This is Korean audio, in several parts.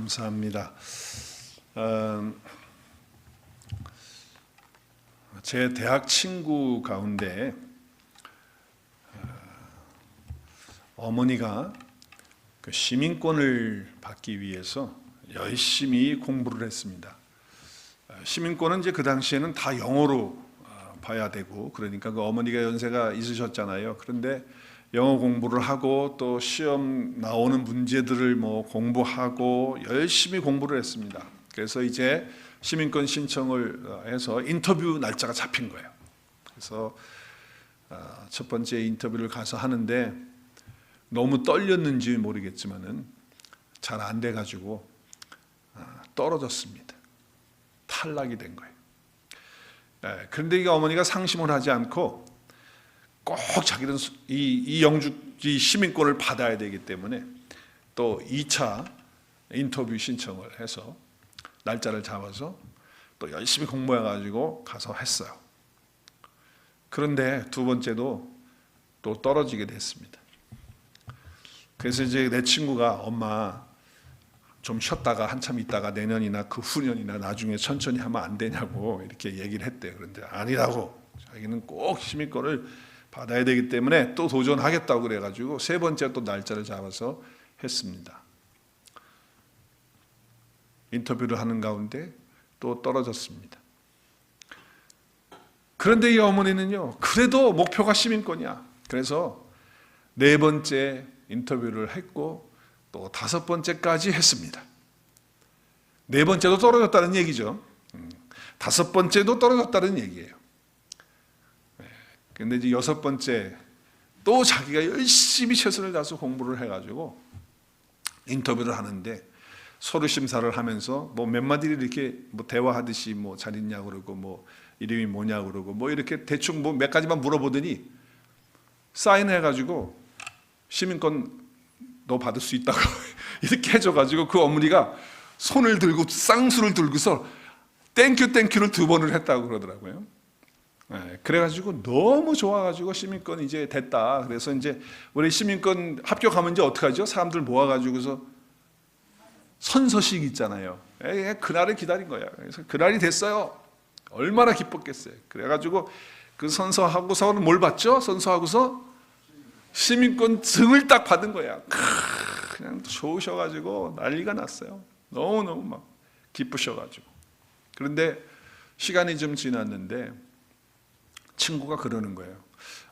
감사합니다. 제 대학 친구 가운데 어머니가 그 시민권을 받기 위해서 열심히 공부를 했습니다. 시민권은 이제 그 당시에는 다 영어로 봐야 되고, 그러니까 그 어머니가 연세가 있으셨잖아요. 그런데 영어 공부를 하고 또 시험 나오는 문제들을 공부하고 열심히 공부를 했습니다. 그래서 이제 시민권 신청을 해서 인터뷰 날짜가 잡힌 거예요. 그래서 첫 번째 인터뷰를 가서 하는데 너무 떨렸는지 모르겠지만은 잘 안 돼가지고 떨어졌습니다. 탈락이 된 거예요. 그런데 이 어머니가 상심을 하지 않고 꼭 자기는 이 시민권을 받아야 되기 때문에 또 2차 인터뷰 신청을 해서 날짜를 잡아서 또 열심히 공부해가지고 가서 했어요. 그런데 두 번째도 또 떨어지게 됐습니다. 그래서 이제 내 친구가 엄마 좀 쉬었다가 한참 있다가 내년이나 그 후년이나 나중에 천천히 하면 안 되냐고 이렇게 얘기를 했대요. 그런데 아니라고, 자기는 꼭 시민권을 받아야 되기 때문에 또 도전하겠다고 그래가지고 세 번째 또 날짜를 잡아서 했습니다. 인터뷰를 하는 가운데 또 떨어졌습니다. 그런데 이 어머니는요, 그래도 목표가 시민권이야. 그래서 네 번째 인터뷰를 했고 또 다섯 번째까지 했습니다. 네 번째도 떨어졌다는 얘기죠. 다섯 번째도 떨어졌다는 얘기예요. 근데 이제 여섯 번째 또 자기가 열심히 최선을 다해서 공부를 해가지고 인터뷰를 하는데 서류 심사를 하면서 몇 마디를 이렇게 대화하듯이 잘 있냐고 그러고 이름이 뭐냐고 그러고 이렇게 대충 몇 가지만 물어보더니 사인해가지고 시민권 너 받을 수 있다고 이렇게 해줘가지고 그 어머니가 손을 들고 쌍수를 들고서 땡큐를 두 번을 했다고 그러더라고요. 그래가지고 너무 좋아가지고 시민권 이제 됐다. 그래서 이제 우리 시민권 합격하면 이제 어떡하죠? 사람들 모아가지고서 선서식 있잖아요. 그날을 기다린 거야. 그래서 그날이 됐어요. 얼마나 기뻤겠어요. 그래가지고 그 선서하고서는 뭘 받죠? 선서하고서 시민권 증을 딱 받은 거야. 그냥 좋으셔가지고 난리가 났어요. 너무너무 막 기쁘셔가지고. 그런데 시간이 좀 지났는데 친구가 그러는 거예요.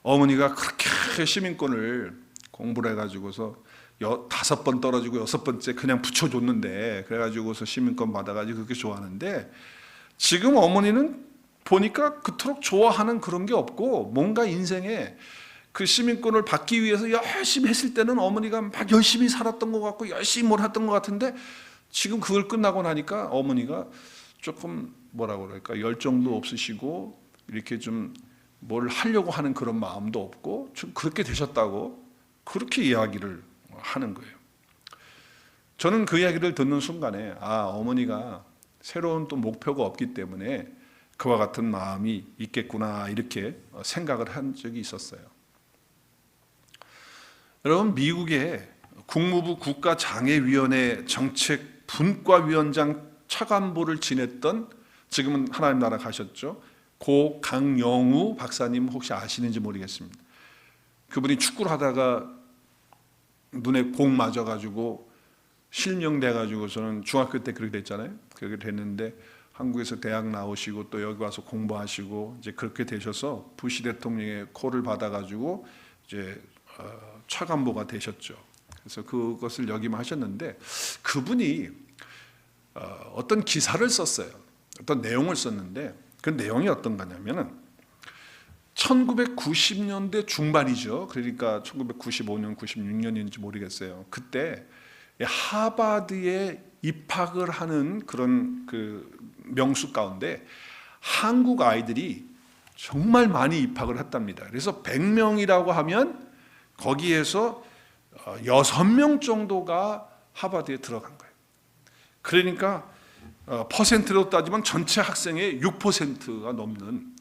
어머니가 그렇게 시민권을 공부를 해가지고서 다섯 번 떨어지고 여섯 번째 그냥 붙여줬는데, 그래가지고서 시민권 받아가지고 그렇게 좋아하는데 지금 어머니는 보니까 그토록 좋아하는 그런 게 없고 뭔가 인생에 그 시민권을 받기 위해서 열심히 했을 때는 어머니가 막 열심히 살았던 것 같고 열심히 뭘 했던 것 같은데 지금 그걸 끝나고 나니까 어머니가 조금 뭐라고 그럴까, 열정도 없으시고 이렇게 좀 뭘 하려고 하는 그런 마음도 없고 좀 그렇게 되셨다고 그렇게 이야기를 하는 거예요. 저는 그 이야기를 듣는 순간에 어머니가 새로운 또 목표가 없기 때문에 그와 같은 마음이 있겠구나 이렇게 생각을 한 적이 있었어요. 여러분, 미국의 국무부 국가장애위원회 정책 분과위원장 차관보를 지냈던, 지금은 하나님 나라 가셨죠, 고 강영우 박사님 혹시 아시는지 모르겠습니다. 그분이 축구를 하다가 눈에 공 맞아가지고 실명돼가지고서는 중학교 때 그렇게 됐잖아요. 그렇게 됐는데 한국에서 대학 나오시고 또 여기 와서 공부하시고 이제 그렇게 되셔서 부시 대통령의 콜을 받아가지고 이제 차관보가 되셨죠. 그래서 그것을 역임하셨는데 그분이 어떤 기사를 썼어요. 어떤 내용을 썼는데 그 내용이 어떤 거냐면은 1990년대 중반이죠. 그러니까 1995년, 96년인지 모르겠어요. 그때 하버드에 입학을 하는 그런 그 명수 가운데 한국 아이들이 정말 많이 입학을 했답니다. 그래서 100명이라고 하면 거기에서 6명 정도가 하버드에 들어간 거예요. 그러니까 퍼센트로 따지면 전체 학생의 6%가 넘는,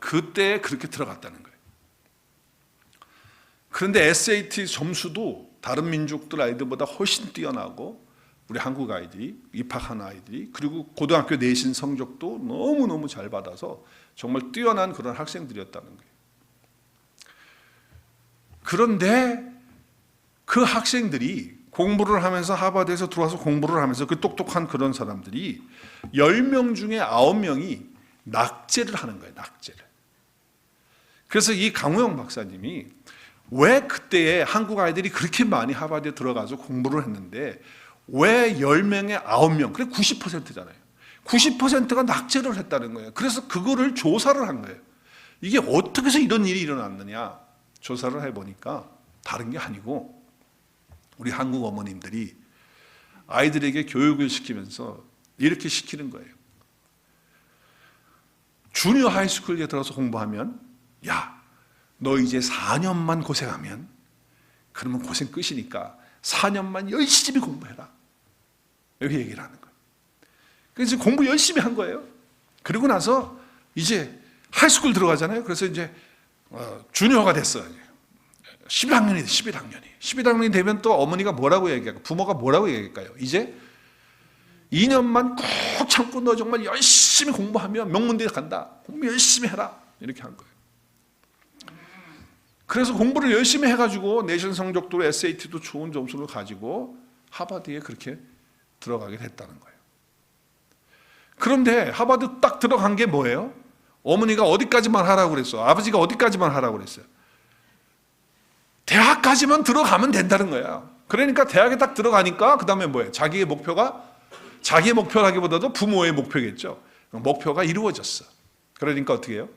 그때 그렇게 들어갔다는 거예요. 그런데 SAT 점수도 다른 민족들 아이들보다 훨씬 뛰어나고 우리 한국 아이들이, 입학한 아이들이, 그리고 고등학교 내신 성적도 너무너무 잘 받아서 정말 뛰어난 그런 학생들이었다는 거예요. 그런데 그 학생들이 공부를 하면서, 하버드에서 들어와서 공부를 하면서, 그 똑똑한 그런 사람들이 10명 중에 9명이 낙제를 하는 거예요. 낙제를. 그래서 이 강우영 박사님이 왜 그때에 한국 아이들이 그렇게 많이 하버드에 들어가서 공부를 했는데 왜 10명에 9명, 그래 90%잖아요. 90%가 낙제를 했다는 거예요. 그래서 그거를 조사를 한 거예요. 이게 어떻게 해서 이런 일이 일어났느냐 조사를 해보니까 다른 게 아니고 우리 한국 어머님들이 아이들에게 교육을 시키면서 이렇게 시키는 거예요. 주니어 하이스쿨에 들어서 공부하면, 야, 너 이제 4년만 고생하면 그러면 고생 끝이니까 4년만 열심히 공부해라. 이렇게 얘기를 하는 거예요. 그래서 공부 열심히 한 거예요. 그리고 나서 이제 하이스쿨 들어가잖아요. 그래서 이제 주니어가 됐어요. 11학년이 11학년이 되면 또 어머니가 뭐라고 얘기할까요? 부모가 뭐라고 얘기할까요? 이제 2년만 꾹 참고 너 정말 열심히 공부하면 명문대에 간다. 공부 열심히 해라. 이렇게 한 거예요. 그래서 공부를 열심히 해가지고 내신 성적도 SAT도 좋은 점수를 가지고 하버드에 그렇게 들어가게 됐다는 거예요. 그런데 하버드 딱 들어간 게 뭐예요? 어머니가 어디까지만 하라고 그랬어? 아버지가 어디까지만 하라고 그랬어요? 대학까지만 들어가면 된다는 거야. 그러니까 대학에 딱 들어가니까 그 다음에 뭐예요? 자기의 목표라기보다도 부모의 목표겠죠. 목표가 이루어졌어. 그러니까 어떻게 해요?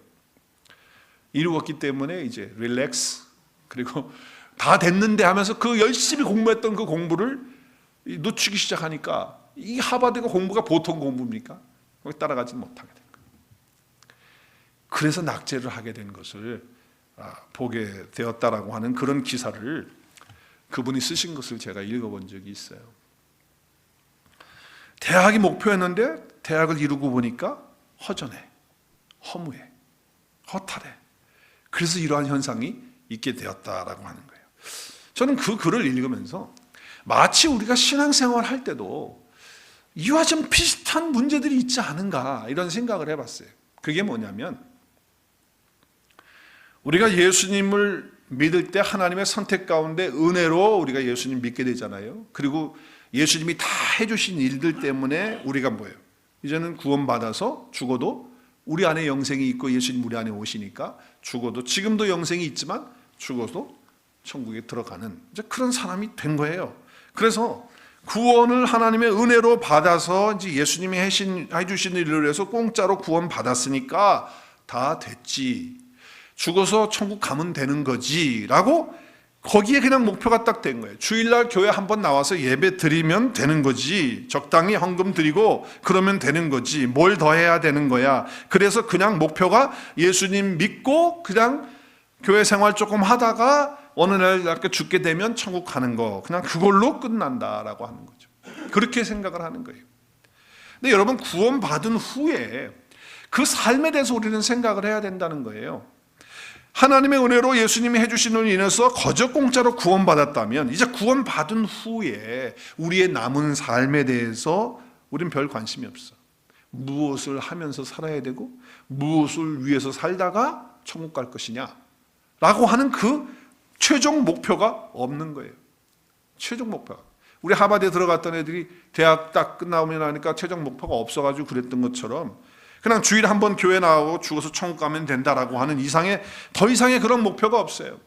이루었기 때문에 이제 릴렉스, 그리고 다 됐는데 하면서 그 열심히 공부했던 그 공부를 놓치기 시작하니까 이 하버드가 공부가 보통 공부입니까? 거기 따라가지 못하게 된 거예요. 그래서 낙제를 하게 된 것을 보게 되었다라고 하는 그런 기사를 그분이 쓰신 것을 제가 읽어본 적이 있어요. 대학이 목표였는데 대학을 이루고 보니까 허전해, 허무해, 허탈해. 그래서 이러한 현상이 있게 되었다라고 하는 거예요. 저는 그 글을 읽으면서 마치 우리가 신앙생활 할 때도 이와 좀 비슷한 문제들이 있지 않은가 이런 생각을 해봤어요. 그게 뭐냐면 우리가 예수님을 믿을 때 하나님의 선택 가운데 은혜로 우리가 예수님 믿게 되잖아요. 그리고 예수님이 다 해주신 일들 때문에 우리가 뭐예요? 이제는 구원받아서 죽어도 우리 안에 영생이 있고 예수님 우리 안에 오시니까 죽어도 지금도 영생이 있지만 죽어도 천국에 들어가는 이제 그런 사람이 된 거예요. 그래서 구원을 하나님의 은혜로 받아서 이제 예수님이 해주신 일을 해서 공짜로 구원받았으니까 다 됐지. 죽어서 천국 가면 되는 거지 라고 거기에 그냥 목표가 딱 된 거예요. 주일날 교회 한번 나와서 예배 드리면 되는 거지. 적당히 헌금 드리고 그러면 되는 거지. 뭘 더 해야 되는 거야. 그래서 그냥 목표가 예수님 믿고 그냥 교회 생활 조금 하다가 어느 날 이렇게 죽게 되면 천국 가는 거. 그냥 그걸로 끝난다라고 하는 거죠. 그렇게 생각을 하는 거예요. 근데 여러분 구원받은 후에 그 삶에 대해서 우리는 생각을 해야 된다는 거예요. 하나님의 은혜로 예수님이 해주신 일로 인해서 거저 공짜로 구원받았다면 이제 구원받은 후에 우리의 남은 삶에 대해서 우린 별 관심이 없어. 무엇을 하면서 살아야 되고 무엇을 위해서 살다가 천국 갈 것이냐 라고 하는 그 최종 목표가 없는 거예요. 최종 목표가. 우리 하버드에 들어갔던 애들이 대학 딱 끝나오면 하니까 최종 목표가 없어가지고 그랬던 것처럼 그냥 주일에 한 번 교회 나오고 죽어서 천국 가면 된다라고 하는 더 이상의 그런 목표가 없어요.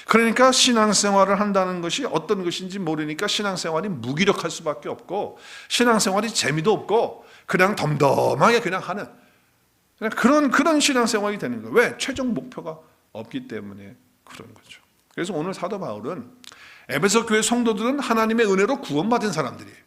그러니까 신앙생활을 한다는 것이 어떤 것인지 모르니까 신앙생활이 무기력할 수밖에 없고 신앙생활이 재미도 없고 그냥 덤덤하게 그냥 하는 그런 신앙생활이 되는 거예요. 왜? 최종 목표가 없기 때문에 그런 거죠. 그래서 오늘 사도 바울은 에베소 교회 성도들은 하나님의 은혜로 구원받은 사람들이에요.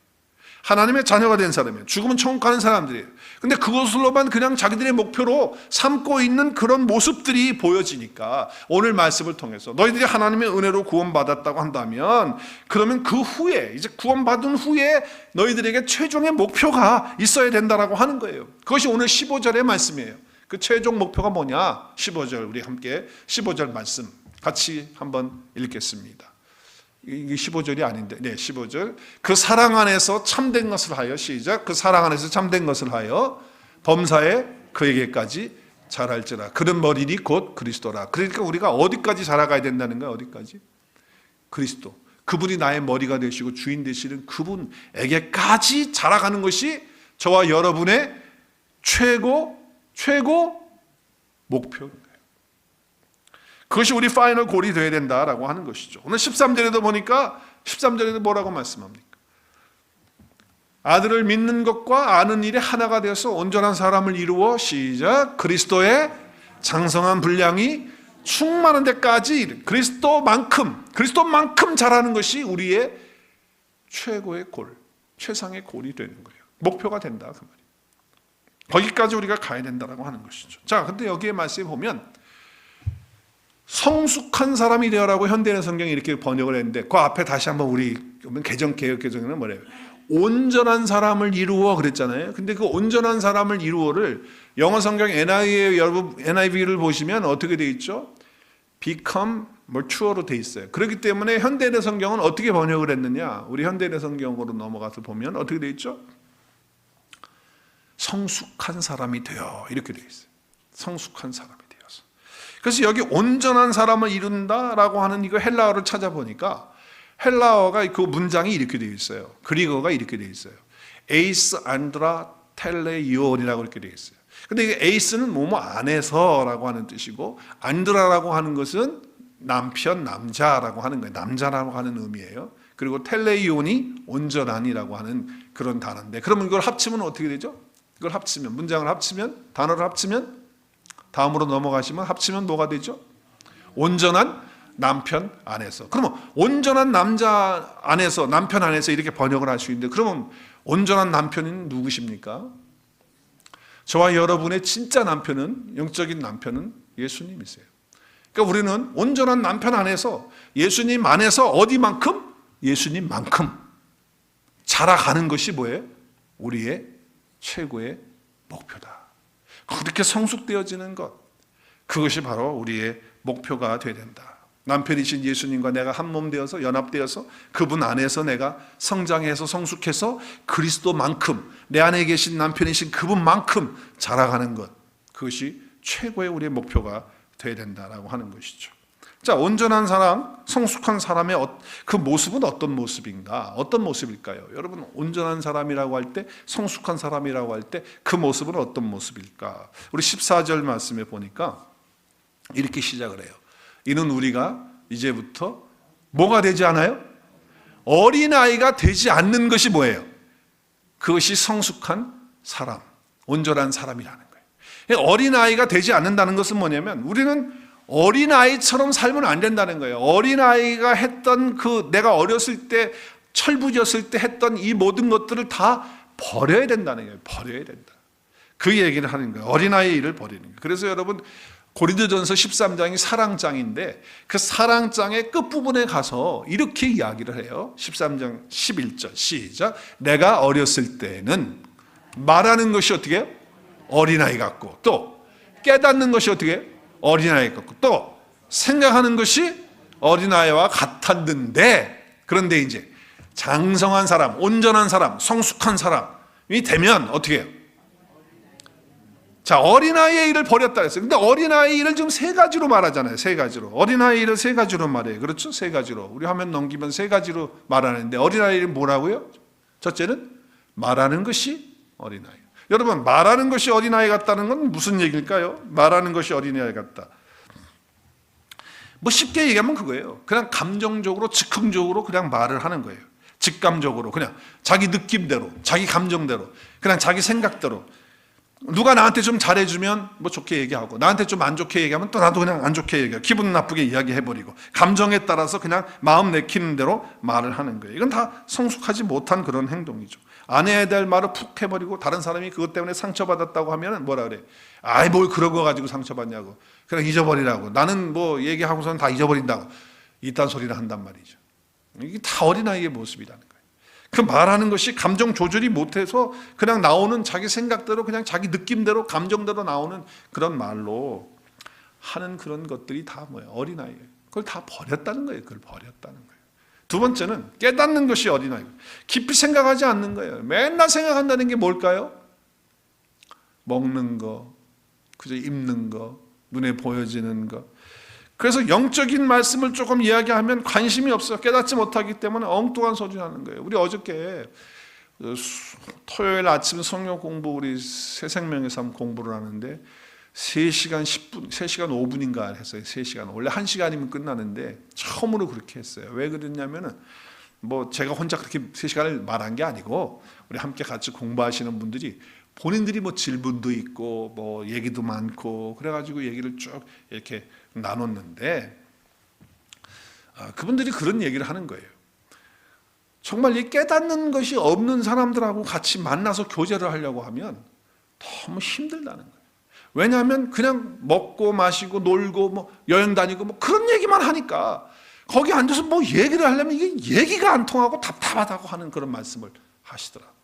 하나님의 자녀가 된 사람이에요. 죽으면 천국 가는 사람들이에요. 근데 그것으로만 그냥 자기들의 목표로 삼고 있는 그런 모습들이 보여지니까 오늘 말씀을 통해서 너희들이 하나님의 은혜로 구원받았다고 한다면 그러면 그 후에 이제 구원받은 후에 너희들에게 최종의 목표가 있어야 된다라고 하는 거예요. 그것이 오늘 15절의 말씀이에요. 그 최종 목표가 뭐냐? 15절 우리 함께 15절 말씀 같이 한번 읽겠습니다. 이게 15절이 아닌데, 네, 15절. 그 사랑 안에서 참된 것을 하여, 시작. 그 사랑 안에서 참된 것을 하여 범사에 그에게까지 자랄지라. 그런 머리니 곧 그리스도라. 그러니까 우리가 어디까지 자라가야 된다는 거야? 어디까지? 그리스도. 그분이 나의 머리가 되시고 주인 되시는 그분에게까지 자라가는 것이 저와 여러분의 최고 목표입니다. 그것이 우리 파이널 골이 되어야 된다라고 하는 것이죠. 오늘 13절에도 보니까 13절에도 뭐라고 말씀합니까? 아들을 믿는 것과 아는 일에 하나가 되어서 온전한 사람을 이루어, 시작. 그리스도의 장성한 분량이 충만한 데까지, 그리스도만큼 자라는 것이 우리의 최고의 골, 최상의 골이 되는 거예요. 목표가 된다 그 말이에요. 거기까지 우리가 가야 된다라고 하는 것이죠. 자, 근데 여기에 말씀에 보면 성숙한 사람이 되어라고 현대인 성경이 이렇게 번역을 했는데, 그 앞에 다시 한번 우리 개역 개정에는 뭐래요? 온전한 사람을 이루어 그랬잖아요. 근데 그 온전한 사람을 이루어를 영어 성경 NIV를 보시면 어떻게 돼 있죠? become mature로 돼 있어요. 그렇기 때문에 현대인 성경은 어떻게 번역을 했느냐? 우리 현대인 성경으로 넘어가서 보면 어떻게 돼 있죠? 성숙한 사람이 되어, 이렇게 돼 있어요. 성숙한 사람이 되어서. 그래서 여기 온전한 사람을 이룬다라고 하는 이거 헬라어를 찾아보니까 헬라어가 그 문장이 이렇게 되어 있어요. 그리거가 이렇게 되어 있어요. 에이스 안드라 텔레이온이라고 이렇게 되어 있어요. 근데 이게 에이스는 뭐뭐 안에서라고 하는 뜻이고, 안드라라고 하는 것은 남편, 남자라고 하는 거예요. 남자라고 하는 의미예요. 그리고 텔레이온이 온전한이라고 하는 그런 단어인데, 그러면 이걸 합치면 어떻게 되죠? 이걸 합치면, 문장을 합치면, 단어를 합치면, 다음으로 넘어가시면 합치면 뭐가 되죠? 온전한 남편 안에서. 그러면 온전한 남자 안에서, 남편 안에서 이렇게 번역을 할 수 있는데, 그러면 온전한 남편은 누구십니까? 저와 여러분의 진짜 남편은, 영적인 남편은 예수님이세요. 그러니까 우리는 온전한 남편 안에서, 예수님 안에서 어디만큼? 예수님만큼 자라가는 것이 뭐예요? 우리의 최고의 목표다. 그렇게 성숙되어지는 것, 그것이 바로 우리의 목표가 되어야 된다. 남편이신 예수님과 내가 한 몸 되어서, 연합되어서 그분 안에서 내가 성장해서 성숙해서 그리스도만큼, 내 안에 계신 남편이신 그분만큼 자라가는 것, 그것이 최고의 우리의 목표가 되어야 된다라고 하는 것이죠. 자, 온전한 사람, 성숙한 사람의 그 모습은 어떤 모습인가? 어떤 모습일까요? 여러분, 온전한 사람이라고 할 때, 성숙한 사람이라고 할 때 그 모습은 어떤 모습일까? 우리 14절 말씀에 보니까 이렇게 시작을 해요. 이는 우리가 이제부터 뭐가 되지 않아요? 어린아이가 되지 않는 것이 뭐예요? 그것이 성숙한 사람, 온전한 사람이라는 거예요. 어린아이가 되지 않는다는 것은 뭐냐면, 우리는 어린아이처럼 살면 안 된다는 거예요. 어린아이가 했던 내가 어렸을 때, 철부졌을 때 했던 이 모든 것들을 다 버려야 된다는 거예요. 버려야 된다. 그 얘기를 하는 거예요. 어린아이의 일을 버리는 거예요. 그래서 여러분, 고린도전서 13장이 사랑장인데, 그 사랑장의 끝부분에 가서 이렇게 이야기를 해요. 13장 11절 시작. 내가 어렸을 때는 말하는 것이 어떻게 해요? 어린아이 같고, 또 깨닫는 것이 어떻게 해요? 어린아이 같고, 또 생각하는 것이 어린아이와 같았는데, 그런데 이제 장성한 사람, 온전한 사람, 성숙한 사람이 되면 어떻게 해요? 자, 어린아이의 일을 버렸다 했어요. 근데 어린아이 일을 지금 세 가지로 말하잖아요. 세 가지로. 어린아이 일을 세 가지로 말해요. 그렇죠? 세 가지로. 우리 화면 넘기면 세 가지로 말하는데, 어린아이 일은 뭐라고요? 첫째는 말하는 것이 어린아이. 여러분, 말하는 것이 어린아이 같다는 건 무슨 얘기일까요? 말하는 것이 어린아이 같다. 뭐 쉽게 얘기하면 그거예요. 그냥 감정적으로, 즉흥적으로 그냥 말을 하는 거예요. 직감적으로, 그냥 자기 느낌대로, 자기 감정대로, 그냥 자기 생각대로. 누가 나한테 좀 잘해주면 뭐 좋게 얘기하고, 나한테 좀 안 좋게 얘기하면 또 나도 그냥 안 좋게 얘기하고, 기분 나쁘게 이야기해버리고, 감정에 따라서 그냥 마음 내키는 대로 말을 하는 거예요. 이건 다 성숙하지 못한 그런 행동이죠. 안 해야 될 말을 푹 해버리고, 다른 사람이 그것 때문에 상처받았다고 하면 뭐라 그래? 아이, 뭘 그런 거 가지고 상처받냐고, 그냥 잊어버리라고, 나는 뭐 얘기하고서는 다 잊어버린다고, 이딴 소리를 한단 말이죠. 이게 다 어린아이의 모습이라는 거예요. 그 말하는 것이 감정 조절이 못해서 그냥 나오는 자기 생각대로, 그냥 자기 느낌대로, 감정대로 나오는 그런 말로 하는 그런 것들이 다 뭐예요? 어린아이예요. 그걸 다 버렸다는 거예요. 그걸 버렸다는 거예요. 두 번째는 깨닫는 것이 어린아이. 깊이 생각하지 않는 거예요. 맨날 생각한다는 게 뭘까요? 먹는 거, 그저 입는 거, 눈에 보여지는 거. 그래서 영적인 말씀을 조금 이야기하면 관심이 없어요. 깨닫지 못하기 때문에 엉뚱한 소리 하는 거예요. 우리 어저께 토요일 아침 성경 공부 우리 새생명에서 한번 공부를 하는데 3시간 10분, 3시간 5분인가 했어요. 3시간. 원래 1시간이면 끝나는데 처음으로 그렇게 했어요. 왜 그랬냐면은 뭐 제가 혼자 그렇게 3시간을 말한 게 아니고 우리 함께 같이 공부하시는 분들이 본인들이 뭐 질문도 있고 뭐 얘기도 많고 그래가지고 얘기를 쭉 이렇게 나눴는데 그분들이 그런 얘기를 하는 거예요. 정말 이 깨닫는 것이 없는 사람들하고 같이 만나서 교제를 하려고 하면 너무 힘들다는 거예요. 왜냐하면 그냥 먹고 마시고 놀고 뭐 여행 다니고 뭐 그런 얘기만 하니까 거기 앉아서 뭐 얘기를 하려면 이게 얘기가 안 통하고 답답하다고 하는 그런 말씀을 하시더라고요.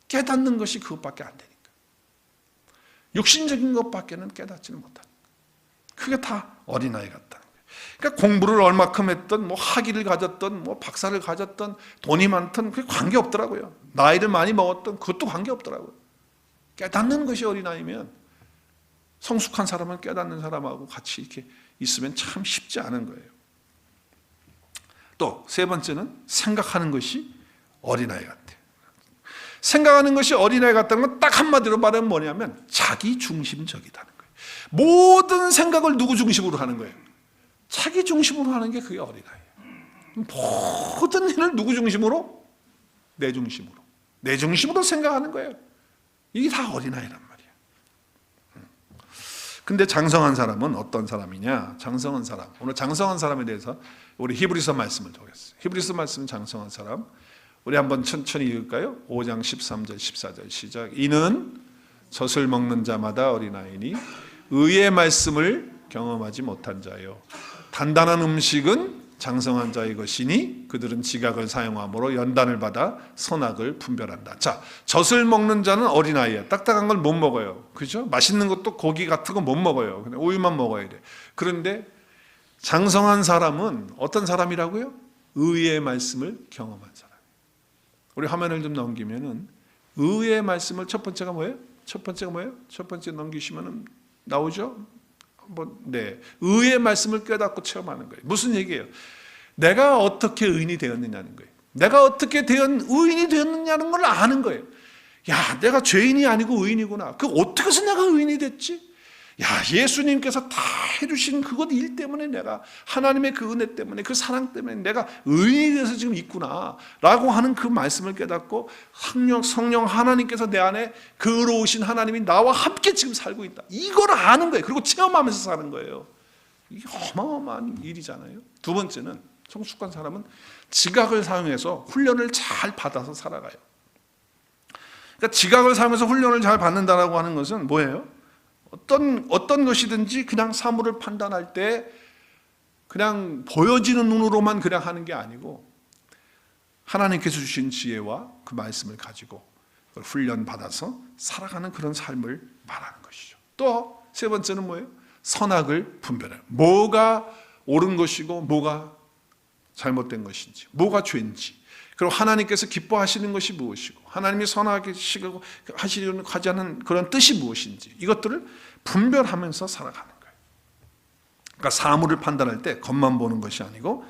깨닫는 것이 그것밖에 안 되니까. 육신적인 것밖에는 깨닫지는 못하는 거예요. 그게 다 어린아이 같다는 거예요. 그러니까 공부를 얼마큼 했던 뭐 학위를 가졌던 뭐 박사를 가졌던 돈이 많던 그게 관계없더라고요. 나이를 많이 먹었던 그것도 관계없더라고요. 깨닫는 것이 어린아이면 성숙한 사람은 깨닫는 사람하고 같이 이렇게 있으면 참 쉽지 않은 거예요. 또 세 번째는 생각하는 것이 어린아이 같아요. 생각하는 것이 어린아이 같다는 건 딱 한마디로 말하면 뭐냐면 자기 중심적이다는 거예요. 모든 생각을 누구 중심으로 하는 거예요? 자기 중심으로 하는 게 그게 어린아이예요. 모든 일을 누구 중심으로? 내 중심으로. 내 중심으로 생각하는 거예요. 이게 다 어린아이란 말이에요. 근데 장성한 사람은 어떤 사람이냐? 장성한 사람. 오늘 장성한 사람에 대해서 우리 히브리서 말씀을 보겠어요. 히브리서 말씀 장성한 사람. 우리 한번 천천히 읽을까요? 5장 13절 14절 시작. 이는 젖을 먹는 자마다 어린아이니 의의 말씀을 경험하지 못한 자요. 단단한 음식은 장성한 자의 것이니 그들은 지각을 사용함으로 연단을 받아 선악을 분별한다. 자, 젖을 먹는 자는 어린아이야. 딱딱한 걸 못 먹어요. 그죠? 맛있는 것도 고기 같은 거 못 먹어요. 그냥 우유만 먹어야 돼. 그런데 장성한 사람은 어떤 사람이라고요? 의의 말씀을 경험한 사람. 우리 화면을 좀 넘기면은 의의 말씀을 첫 번째가 뭐예요? 첫 번째 넘기시면은 나오죠? 네. 의의 말씀을 깨닫고 체험하는 거예요. 무슨 얘기예요? 내가 어떻게 의인이 되었느냐는 거예요. 내가 어떻게 의인이 되었느냐는 걸 아는 거예요. 야, 내가 죄인이 아니고 의인이구나. 그 어떻게 해서 내가 의인이 됐지? 야, 예수님께서 다 해주신 그것 일 때문에 내가 하나님의 그 은혜 때문에 그 사랑 때문에 내가 의인이 돼서 지금 있구나 라고 하는 그 말씀을 깨닫고 성령 하나님께서 내 안에 그로우신 하나님이 나와 함께 지금 살고 있다. 이걸 아는 거예요. 그리고 체험하면서 사는 거예요. 이게 어마어마한 일이잖아요. 두 번째는 성숙한 사람은 지각을 사용해서 훈련을 잘 받아서 살아가요. 그러니까 지각을 사용해서 훈련을 잘 받는다라고 하는 것은 뭐예요? 어떤 것이든지 그냥 사물을 판단할 때 그냥 보여지는 눈으로만 그냥 하는 게 아니고 하나님께서 주신 지혜와 그 말씀을 가지고 그걸 훈련받아서 살아가는 그런 삶을 말하는 것이죠. 또 세 번째는 뭐예요? 선악을 분별해요. 뭐가 옳은 것이고 뭐가 잘못된 것인지, 뭐가 죄인지, 그리고 하나님께서 기뻐하시는 것이 무엇이고 하나님이 선하게 하시려고 하자는 그런 뜻이 무엇인지 이것들을 분별하면서 살아가는 거예요. 그러니까 사물을 판단할 때 겉만 보는 것이 아니고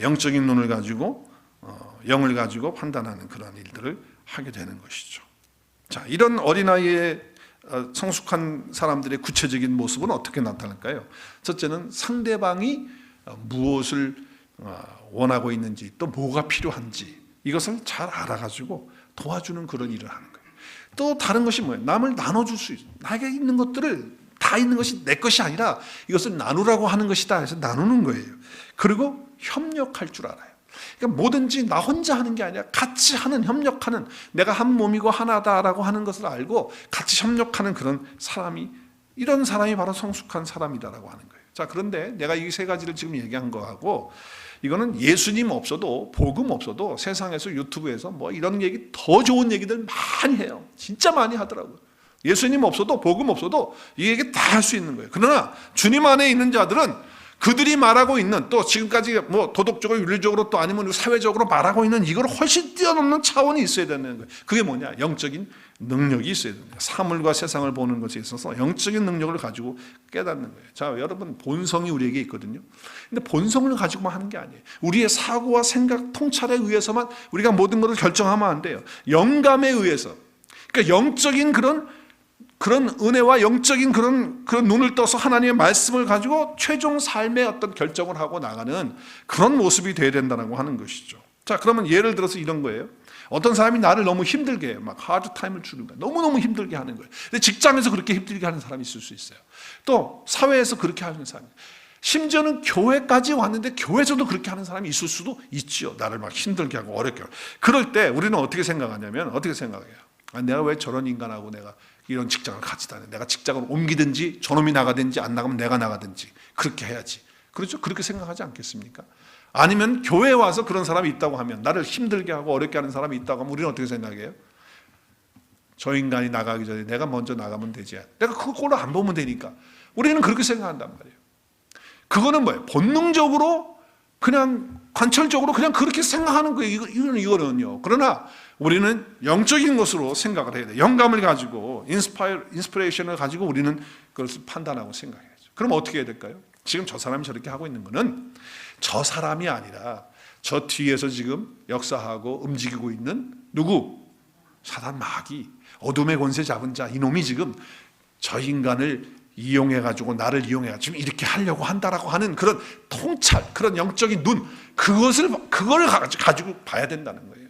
영적인 눈을 가지고 영을 가지고 판단하는 그런 일들을 하게 되는 것이죠. 자, 이런 어린아이의 성숙한 사람들의 구체적인 모습은 어떻게 나타날까요? 첫째는 상대방이 무엇을 원하고 있는지 또 뭐가 필요한지 이것을 잘 알아가지고 도와주는 그런 일을 하는 거예요. 또 다른 것이 뭐예요? 남을 나눠줄 수 있어요. 나에게 있는 것들을 다 있는 것이 내 것이 아니라 이것을 나누라고 하는 것이다 해서 나누는 거예요. 그리고 협력할 줄 알아요. 그러니까 뭐든지 나 혼자 하는 게 아니라 같이 하는, 협력하는, 내가 한 몸이고 하나다라고 하는 것을 알고 같이 협력하는 그런 사람이, 이런 사람이 바로 성숙한 사람이다라고 하는 거예요. 자, 그런데 내가 이 세 가지를 지금 얘기한 거하고 이거는 예수님 없어도, 복음 없어도 세상에서 유튜브에서 뭐 이런 얘기, 더 좋은 얘기들 많이 해요. 진짜 많이 하더라고요. 예수님 없어도, 복음 없어도 이 얘기 다 할 수 있는 거예요. 그러나 주님 안에 있는 자들은 그들이 말하고 있는 또 지금까지 뭐 도덕적으로 윤리적으로 또 아니면 사회적으로 말하고 있는 이걸 훨씬 뛰어넘는 차원이 있어야 되는 거예요. 그게 뭐냐? 영적인 능력이 있어야 됩니다. 사물과 세상을 보는 것에 있어서 영적인 능력을 가지고 깨닫는 거예요. 자, 여러분, 본성이 우리에게 있거든요. 근데 본성을 가지고만 하는 게 아니에요. 우리의 사고와 생각, 통찰에 의해서만 우리가 모든 것을 결정하면 안 돼요. 영감에 의해서. 그러니까 영적인 그런 은혜와 영적인 그런 눈을 떠서 하나님의 말씀을 가지고 최종 삶의 어떤 결정을 하고 나가는 그런 모습이 되어야 된다고 하는 것이죠. 자, 그러면 예를 들어서 이런 거예요. 어떤 사람이 나를 너무 힘들게 해요. 막 하드 타임을 주는 거예요. 너무너무 힘들게 하는 거예요. 근데 직장에서 그렇게 힘들게 하는 사람이 있을 수 있어요. 또 사회에서 그렇게 하는 사람이, 심지어는 교회까지 왔는데 교회에서도 그렇게 하는 사람이 있을 수도 있지요. 나를 막 힘들게 하고 어렵게 하고. 그럴 때 우리는 어떻게 생각하냐면, 어떻게 생각해요? 내가 왜 저런 인간하고 내가 이런 직장을 같이 다녀? 내가 직장을 옮기든지 저놈이 나가든지 안 나가면 내가 나가든지 그렇게 해야지. 그렇죠? 그렇게 생각하지 않겠습니까? 아니면 교회에 와서 그런 사람이 있다고 하면, 나를 힘들게 하고 어렵게 하는 사람이 있다고 하면 우리는 어떻게 생각해요? 저 인간이 나가기 전에 내가 먼저 나가면 되지. 내가 그 꼴을 안 보면 되니까. 우리는 그렇게 생각한단 말이에요. 그거는 뭐예요? 본능적으로 그냥 관철적으로 그냥 그렇게 생각하는 거예요. 이거는요. 그러나 우리는 영적인 것으로 생각을 해야 돼요. 영감을 가지고 인스피레이션을 가지고 우리는 그것을 판단하고 생각해야죠. 그럼 어떻게 해야 될까요? 지금 저 사람이 저렇게 하고 있는 거는 저 사람이 아니라 저 뒤에서 지금 역사하고 움직이고 있는 누구? 사단 마귀, 어둠의 권세 잡은 자, 이놈이 지금 저 인간을 이용해가지고 나를 이용해가지고 이렇게 하려고 한다라고 하는 그런 통찰, 그런 영적인 눈, 그걸 가지고 봐야 된다는 거예요.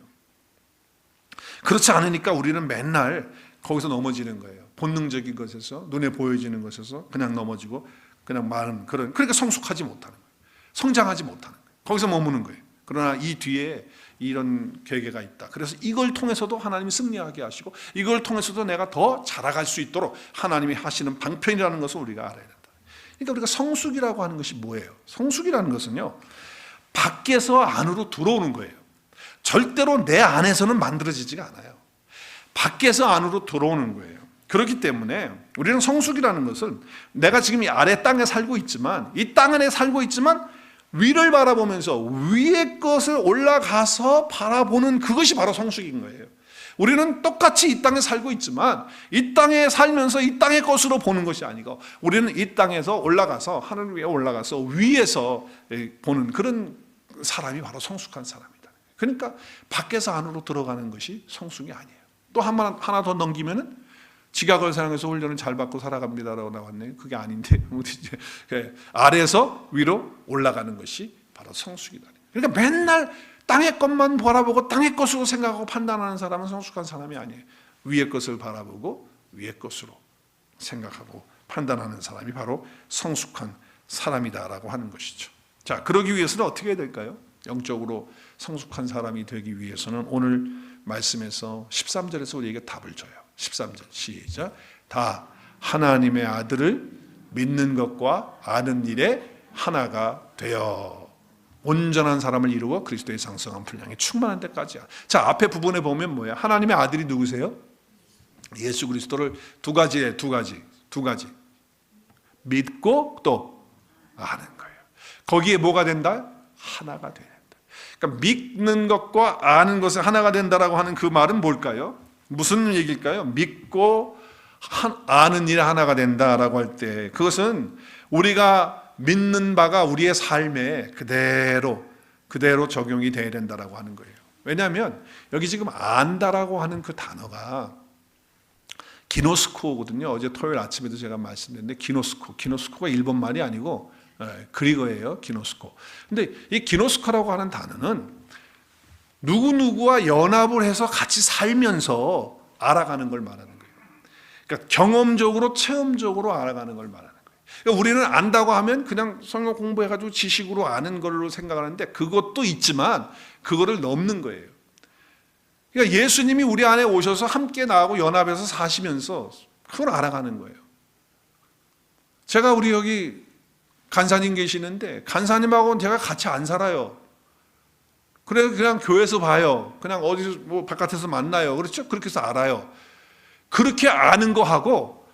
그렇지 않으니까 우리는 맨날 거기서 넘어지는 거예요. 본능적인 것에서, 눈에 보여지는 것에서 그냥 넘어지고 그냥 말은 그러니까 성숙하지 못하는 거예요. 성장하지 못하는 거예요. 거기서 머무는 거예요. 그러나 이 뒤에 이런 계계가 있다. 그래서 이걸 통해서도 하나님이 승리하게 하시고 이걸 통해서도 내가 더 자라갈 수 있도록 하나님이 하시는 방편이라는 것을 우리가 알아야 된다. 그러니까 우리가 성숙이라고 하는 것이 뭐예요? 성숙이라는 것은요, 밖에서 안으로 들어오는 거예요. 절대로 내 안에서는 만들어지지가 않아요. 밖에서 안으로 들어오는 거예요. 그렇기 때문에 우리는 성숙이라는 것은 내가 지금 이 아래 땅에 살고 있지만, 이 땅 안에 살고 있지만 위를 바라보면서 위의 것을 올라가서 바라보는 그것이 바로 성숙인 거예요. 우리는 똑같이 이 땅에 살고 있지만 이 땅에 살면서 이 땅의 것으로 보는 것이 아니고, 우리는 이 땅에서 올라가서 하늘 위에 올라가서 위에서 보는 그런 사람이 바로 성숙한 사람이다. 그러니까 밖에서 안으로 들어가는 것이 성숙이 아니에요. 또 하나 더 넘기면은 지각을 사용해서 훈련을 잘 받고 살아갑니다라고 나왔네요. 그게 아닌데 아래에서 위로 올라가는 것이 바로 성숙이다. 그러니까 맨날 땅의 것만 바라보고 땅의 것으로 생각하고 판단하는 사람은 성숙한 사람이 아니에요. 위의 것을 바라보고 위의 것으로 생각하고 판단하는 사람이 바로 성숙한 사람이다라고 하는 것이죠. 자, 그러기 위해서는 어떻게 해야 될까요? 영적으로 성숙한 사람이 되기 위해서는 오늘 말씀에서 13절에서 우리에게 답을 줘요. 13절 시작. 다 하나님의 아들을 믿는 것과 아는 일에 하나가 되어 온전한 사람을 이루어 그리스도의 장성한 분량에 충만한 데까지야. 자, 앞에 부분에 보면 뭐야? 하나님의 아들이 누구세요? 예수 그리스도를 두 가지 믿고 또 아는 거예요. 거기에 뭐가 된다? 하나가 된다. 그러니까 믿는 것과 아는 것은 하나가 된다라고 하는 그 말은 뭘까요? 무슨 얘기일까요? 믿고 아는 일에 하나가 된다라고 할 때 그것은 우리가 믿는 바가 우리의 삶에 그대로 적용이 돼야 된다라고 하는 거예요. 왜냐하면 여기 지금 안다라고 하는 그 단어가 기노스코거든요. 어제 토요일 아침에도 제가 말씀드렸는데 기노스코가 일본 말이 아니고 그리거예요. 기노스코. 근데 이 기노스코라고 하는 단어는 누구누구와 연합을 해서 같이 살면서 알아가는 걸 말하는 거예요. 그러니까 경험적으로 체험적으로 알아가는 걸 말하는 거예요. 그러니까 우리는 안다고 하면 그냥 성경 공부해가지고 지식으로 아는 걸로 생각하는데 그것도 있지만 그거를 넘는 거예요. 그러니까 예수님이 우리 안에 오셔서 함께 나하고 연합해서 사시면서 그걸 알아가는 거예요. 제가 우리 여기 간사님 계시는데 간사님하고는 제가 같이 안 살아요. 그냥 교회에서 봐요. 그냥 어디서 바깥에서 만나요. 그렇죠? 그렇게 해서 알아요. 그렇게 아는 거하고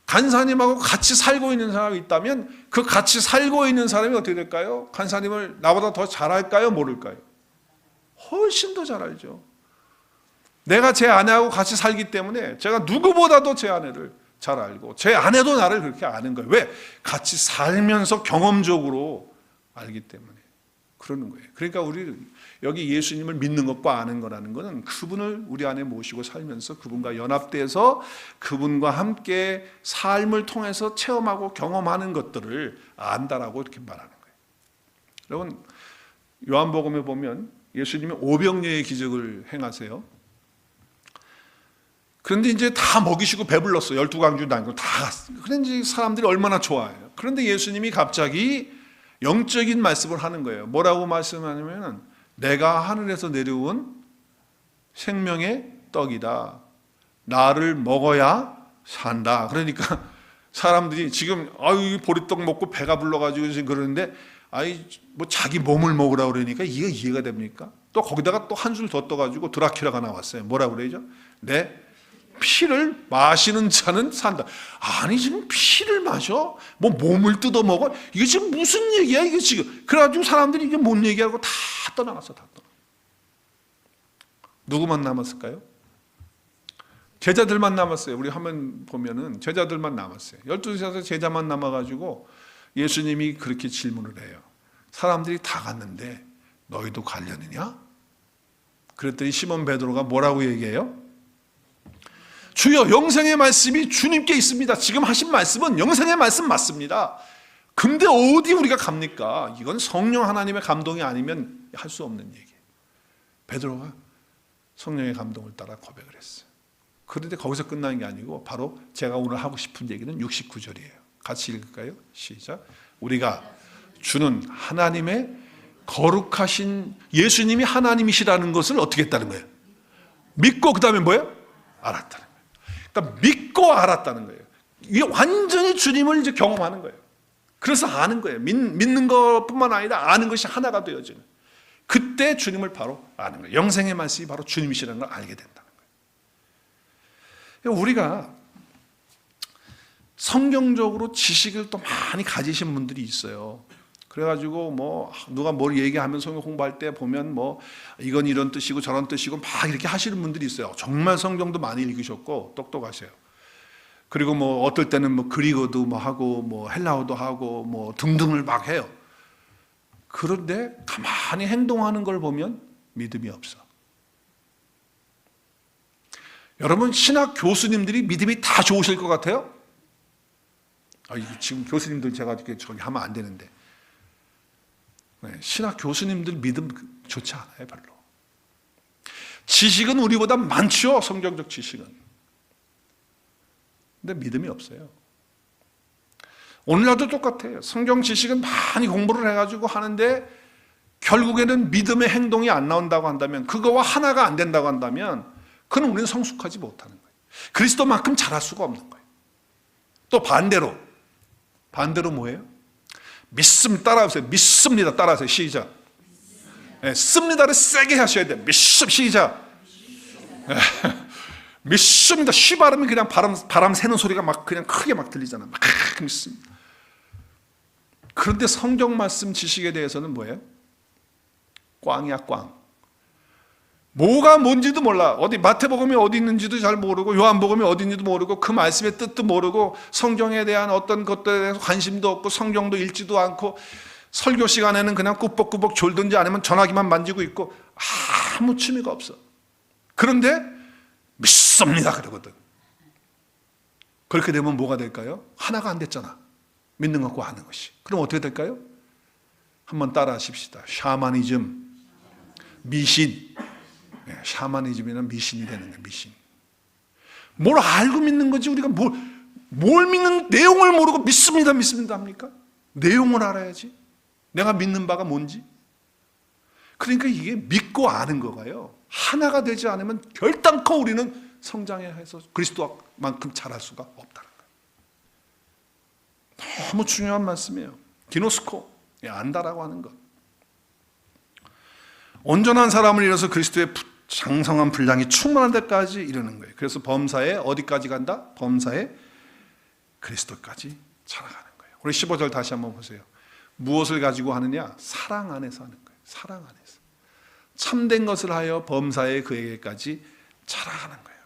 간사님하고 같이 살고 있는 사람이 있다면 그 같이 살고 있는 사람이 어떻게 될까요? 간사님을 나보다 더 잘 알까요? 모를까요? 훨씬 더 잘 알죠. 내가 제 아내하고 같이 살기 때문에 제가 누구보다도 제 아내를 잘 알고 제 아내도 나를 그렇게 아는 거예요. 왜? 같이 살면서 경험적으로 알기 때문에 그러는 거예요. 그러니까 우리 여기 예수님을 믿는 것과 아는 거라는 것은 그분을 우리 안에 모시고 살면서 그분과 연합돼서 그분과 함께 삶을 통해서 체험하고 경험하는 것들을 안다라고 이렇게 말하는 거예요. 여러분, 요한복음에 보면 예수님이 오병이어의 기적을 행하세요. 그런데 이제 다 먹이시고 배불렀어. 12강주 다니고 다. 그런데 사람들이 얼마나 좋아해요. 그런데 예수님이 갑자기 영적인 말씀을 하는 거예요. 뭐라고 말씀하냐면 내가 하늘에서 내려온 생명의 떡이다. 나를 먹어야 산다. 그러니까 사람들이 지금 아유 보리떡 먹고 배가 불러가지고 지금 그러는데 아이 뭐 자기 몸을 먹으라 그러니까 이게 이해가 됩니까? 또 거기다가 또 한술 더 떠가지고 드라큘라가 나왔어요. 뭐라고 그러죠? 내 피를 마시는 자는 산다. 아니 지금 피를 마셔? 뭐 몸을 뜯어 먹어? 이게 지금 무슨 얘기야 이게 지금? 그래가지고 사람들이 이게 뭔 얘기하고 다 떠나갔어. 다 떠나. 누구만 남았을까요? 제자들만 남았어요. 우리 화면 보면은 제자들만 남았어요. 12살 제자만 남아가지고 예수님이 그렇게 질문을 해요. 사람들이 다 갔는데 너희도 가려느냐? 그랬더니 시몬 베드로가 뭐라고 얘기해요? 주여, 영생의 말씀이 주님께 있습니다. 지금 하신 말씀은 영생의 말씀 맞습니다. 근데 어디 우리가 갑니까? 이건 성령 하나님의 감동이 아니면 할 수 없는 얘기예요. 베드로가 성령의 감동을 따라 고백을 했어요. 그런데 거기서 끝나는 게 아니고 바로 제가 오늘 하고 싶은 얘기는 69절이에요. 같이 읽을까요? 시작. 우리가 주는 하나님의 거룩하신 예수님이 하나님이시라는 것을 어떻게 했다는 거예요? 믿고 그 다음에 뭐예요? 알았다는 거예요. 그러니까 믿고 알았다는 거예요. 이게 완전히 주님을 이제 경험하는 거예요. 그래서 아는 거예요. 믿는 것뿐만 아니라 아는 것이 하나가 되어지는. 그때 주님을 바로 아는 거예요. 영생의 말씀이 바로 주님이시라는 걸 알게 된다는 거예요. 우리가 성경적으로 지식을 또 많이 가지신 분들이 있어요. 그래가지고 뭐 누가 뭘 얘기하면 성경 공부할 때 보면 뭐 이건 이런 뜻이고 저런 뜻이고 막 이렇게 하시는 분들이 있어요. 정말 성경도 많이 읽으셨고 똑똑하세요. 그리고 뭐 어떨 때는 뭐 그리고도 뭐 하고 뭐 헬라어도 하고 뭐 등등을 막 해요. 그런데 가만히 행동하는 걸 보면 믿음이 없어. 여러분 신학 교수님들이 믿음이 다 좋으실 것 같아요? 지금 교수님들 제가 이렇게 저기 하면 안 되는데 신학 교수님들 믿음 좋지 않아요. 별로. 지식은 우리보다 많죠. 성경적 지식은. 근데 믿음이 없어요. 오늘날도 똑같아요. 성경 지식은 많이 공부를 해가지고 하는데 결국에는 믿음의 행동이 안 나온다고 한다면 그거와 하나가 안 된다고 한다면 그건 우리는 성숙하지 못하는 거예요. 그리스도만큼 잘할 수가 없는 거예요. 또 반대로 뭐예요? 믿습니다. 따라하세요. 믿습니다. 따라하세요. 시작. 네, 씁니다를 세게 하셔야 돼요. 시작. 네, 믿습니다. 쉬 발음이 그냥 바람 새는 소리가 막 그냥 크게 막 들리잖아. 막 믿습니다. 그런데 성경 말씀 지식에 대해서는 뭐예요? 꽝이야, 꽝. 뭐가 뭔지도 몰라. 어디 마태복음이 어디 있는지도 잘 모르고 요한복음이 어디 있는지도 모르고 그 말씀의 뜻도 모르고 성경에 대한 어떤 것들에 대해서 관심도 없고 성경도 읽지도 않고 설교 시간에는 그냥 꾸벅꾸벅 졸든지 아니면 전화기만 만지고 있고 아무 취미가 없어. 그런데 믿습니다 그러거든. 그렇게 되면 뭐가 될까요? 하나가 안 됐잖아. 믿는 것과 아는 것이. 그럼 어떻게 될까요? 한번 따라 하십시다. 샤머니즘, 미신. 샤머니즘이나 미신이 되는 거예요. 미신. 뭘 알고 믿는 거지. 우리가 뭘 믿는 내용을 모르고 믿습니다 합니까? 내용을 알아야지. 내가 믿는 바가 뭔지. 그러니까 이게 믿고 아는 거가요. 하나가 되지 않으면 결단코 우리는 성장해야 해서 그리스도만큼 잘할 수가 없다는 거예요. 너무 중요한 말씀이에요. 기노스코, 안다라고 하는 것. 온전한 사람을 이뤄서 그리스도의 장성한 분량이 충만한 데까지 이르는 거예요. 그래서 범사에 어디까지 간다? 범사에 그리스도까지 자라가는 거예요. 우리 15절 다시 한번 보세요. 무엇을 가지고 하느냐? 사랑 안에서 하는 거예요. 사랑 안에서. 참된 것을 하여 범사에 그에게까지 자라가는 거예요.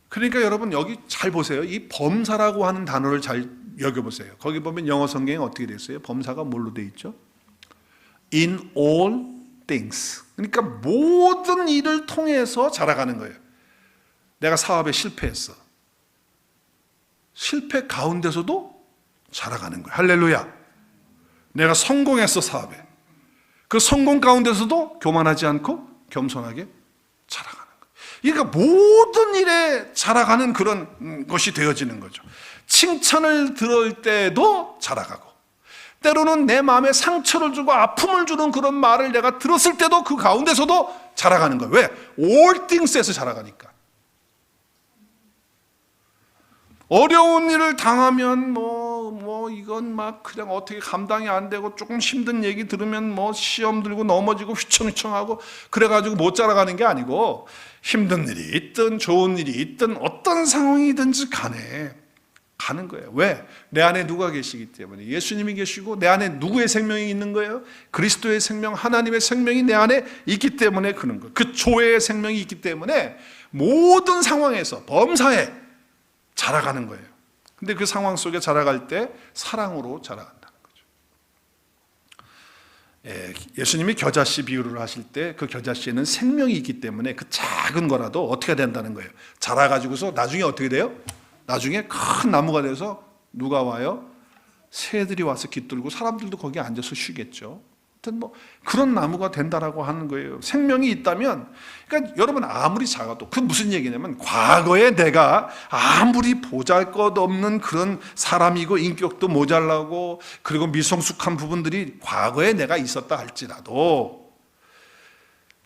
그러니까 여러분 여기 잘 보세요. 이 범사라고 하는 단어를 잘 여겨보세요. 거기 보면 영어 성경에 어떻게 되어 있어요? 범사가 뭘로 되어 있죠? In all things. 그러니까 모든 일을 통해서 자라가는 거예요. 내가 사업에 실패했어. 실패 가운데서도 자라가는 거예요. 할렐루야. 내가 성공했어, 사업에. 그 성공 가운데서도 교만하지 않고 겸손하게 자라가는 거예요. 그러니까 모든 일에 자라가는 그런 것이 되어지는 거죠. 칭찬을 들을 때도 자라가고, 때로는 내 마음에 상처를 주고 아픔을 주는 그런 말을 내가 들었을 때도 그 가운데서도 자라가는 거예요. 왜? all things에서 자라가니까. 어려운 일을 당하면 이건 막 그냥 어떻게 감당이 안 되고, 조금 힘든 얘기 들으면 시험 들고 넘어지고 휘청휘청하고 그래가지고 못 자라가는 게 아니고, 힘든 일이 있든 좋은 일이 있든 어떤 상황이든지 간에 가는 거예요. 왜? 내 안에 누가 계시기 때문에. 예수님이 계시고 내 안에 누구의 생명이 있는 거예요? 그리스도의 생명, 하나님의 생명이 내 안에 있기 때문에 그런 거예요. 그 조회의 생명이 있기 때문에 모든 상황에서 범사에 자라가는 거예요. 근데 그 상황 속에 자라갈 때 사랑으로 자라간다는 거죠. 예수님이 겨자씨 비유를 하실 때 그 겨자씨에는 생명이 있기 때문에 그 작은 거라도 어떻게 된다는 거예요? 자라가지고서 나중에 어떻게 돼요? 나중에 큰 나무가 돼서 누가 와요? 새들이 와서 깃들고 사람들도 거기에 앉아서 쉬겠죠. 하여튼 그런 나무가 된다라고 하는 거예요. 생명이 있다면, 그러니까 여러분 아무리 작아도, 그 무슨 얘기냐면 과거에 내가 아무리 보잘것없는 그런 사람이고 인격도 모자라고 그리고 미성숙한 부분들이 과거에 내가 있었다 할지라도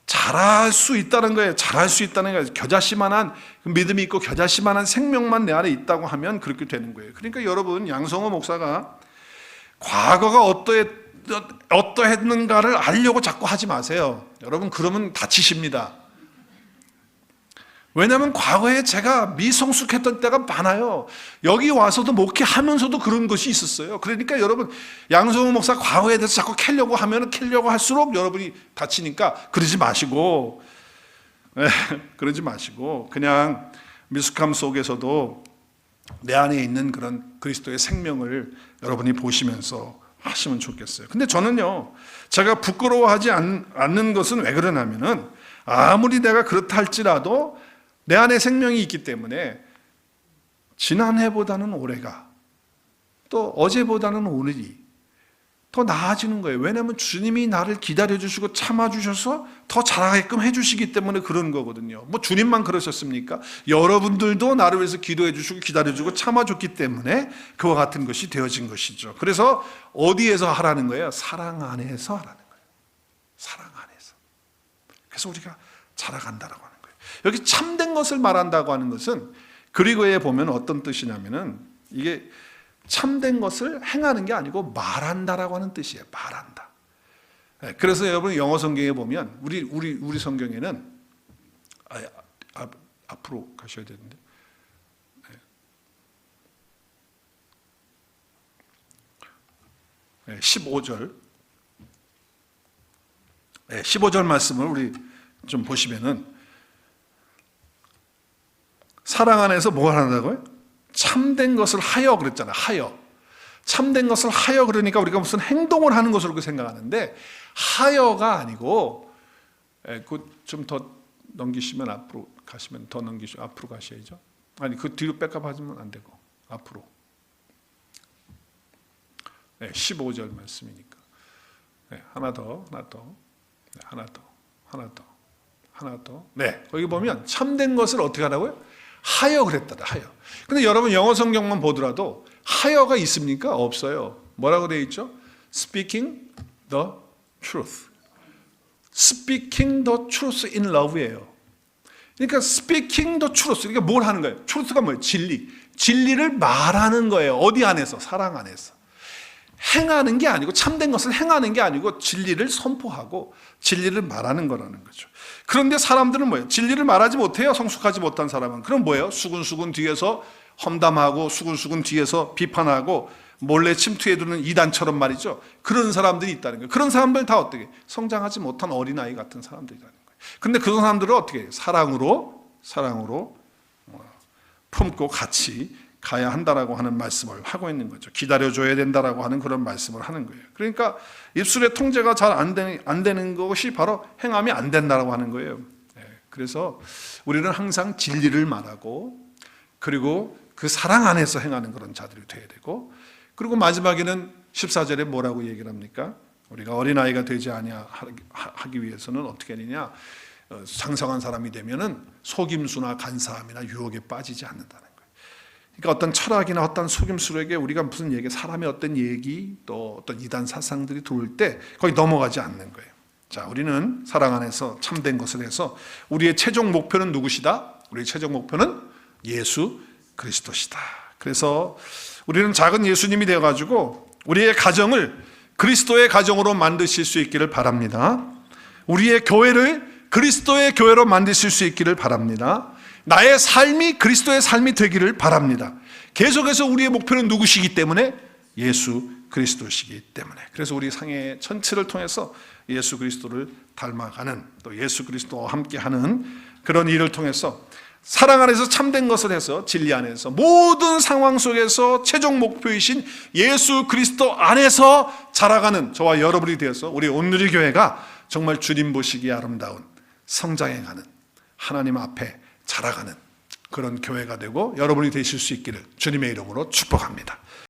자랄 수 있다는 거예요. 자랄 수 있다는 거예요. 겨자씨만한 믿음이 있고 겨자씨만한 생명만 내 안에 있다고 하면 그렇게 되는 거예요. 그러니까 여러분, 양성호 목사가 과거가 어떠했는가를 알려고 자꾸 하지 마세요. 여러분, 그러면 다치십니다. 왜냐하면 과거에 제가 미성숙했던 때가 많아요. 여기 와서도 목회하면서도 그런 것이 있었어요. 그러니까 여러분, 양성호 목사 과거에 대해서 자꾸 캐려고 하면 캐려고 할수록 여러분이 다치니까 그러지 마시고, 그러지 마시고 그냥 미숙함 속에서도 내 안에 있는 그런 그리스도의 생명을 여러분이 보시면서 하시면 좋겠어요. 근데 저는요, 제가 부끄러워하지 않는 것은 왜 그러냐면은, 아무리 내가 그렇다 할지라도 내 안에 생명이 있기 때문에 지난해보다는 올해가, 또 어제보다는 오늘이 더 나아지는 거예요. 왜냐하면 주님이 나를 기다려주시고 참아주셔서 더 자라게끔 해주시기 때문에 그런 거거든요. 주님만 그러셨습니까? 여러분들도 나를 위해서 기도해 주시고 기다려주고 참아줬기 때문에 그와 같은 것이 되어진 것이죠. 그래서 어디에서 하라는 거예요? 사랑 안에서 하라는 거예요. 사랑 안에서. 그래서 우리가 자라간다라고 하는 거예요. 여기 참된 것을 말한다고 하는 것은 그리고에 보면 어떤 뜻이냐면은, 이게 참된 것을 행하는 게 아니고 말한다라고 하는 뜻이에요. 말한다. 그래서 여러분 영어 성경에 보면 우리 성경에는 앞으로 가셔야 되는데, 15절 말씀을 우리 좀 보시면은, 사랑 안에서 뭘 한다고요? 참된 것을 하여 그랬잖아요. 하여. 참된 것을 하여 그러니까 우리가 무슨 행동을 하는 것으로 생각하는데, 하여가 아니고, 좀 더 넘기시면 앞으로 가시면 더 넘기시면 앞으로 가셔야죠. 아니, 그 뒤로 백업 하시면 안 되고 앞으로. 15절 말씀이니까. 하나 더. 네, 거기 보면 참된 것을 어떻게 하라고요? 하여 그랬다. 하여. 근데 여러분 영어 성경만 보더라도 하여가 있습니까? 없어요. 뭐라고 되어 있죠? Speaking the truth. Speaking the truth in love예요. 그러니까 speaking the truth. 그러니까 뭘 하는 거예요? truth가 뭐예요? 진리. 진리를 말하는 거예요. 어디 안에서? 사랑 안에서. 행하는 게 아니고, 참된 것을 행하는 게 아니고 진리를 선포하고 진리를 말하는 거라는 거죠. 그런데 사람들은 뭐예요? 진리를 말하지 못해요. 성숙하지 못한 사람은. 그럼 뭐예요? 수근수근 뒤에서 험담하고 수근수근 뒤에서 비판하고 몰래 침투해두는 이단처럼 말이죠. 그런 사람들이 있다는 거예요. 그런 사람들 다 어떻게 성장하지 못한 어린아이 같은 사람들이라는 거예요. 그런데 그런 사람들을 어떻게 사랑으로 품고 같이 가야 한다라고 하는 말씀을 하고 있는 거죠. 기다려줘야 된다라고 하는 그런 말씀을 하는 거예요. 그러니까 입술의 통제가 잘 안 되는 것이 바로 행함이 안 된다라고 하는 거예요. 그래서 우리는 항상 진리를 말하고 그리고 그 사랑 안에서 행하는 그런 자들이 되어야 되고, 그리고 마지막에는 14절에 뭐라고 얘기를 합니까? 우리가 어린아이가 되지 아니하기 위해서는 어떻게 하느냐? 장성한 사람이 되면은 속임수나 간사함이나 유혹에 빠지지 않는다는 거예요. 그러니까 어떤 철학이나 어떤 속임수에게 우리가 무슨 얘기, 사람의 어떤 얘기 또 어떤 이단 사상들이 들어올 때 거기 넘어가지 않는 거예요. 자, 우리는 사랑 안에서 참된 것을 해서 우리의 최종 목표는 누구시다? 우리의 최종 목표는 예수 그리스도시다. 그래서 우리는 작은 예수님이 되어가지고 우리의 가정을 그리스도의 가정으로 만드실 수 있기를 바랍니다. 우리의 교회를 그리스도의 교회로 만드실 수 있기를 바랍니다. 나의 삶이 그리스도의 삶이 되기를 바랍니다. 계속해서 우리의 목표는 누구시기 때문에? 예수 그리스도시기 때문에. 그래서 우리 상해 전체를 통해서 예수 그리스도를 닮아가는, 또 예수 그리스도와 함께하는 그런 일을 통해서 사랑 안에서 참된 것을 해서 진리 안에서 모든 상황 속에서 최종 목표이신 예수 그리스도 안에서 자라가는 저와 여러분이 되어서 우리 온누리 교회가 정말 주님 보시기에 아름다운 성장해가는, 하나님 앞에 자라가는 그런 교회가 되고 여러분이 되실 수 있기를 주님의 이름으로 축복합니다.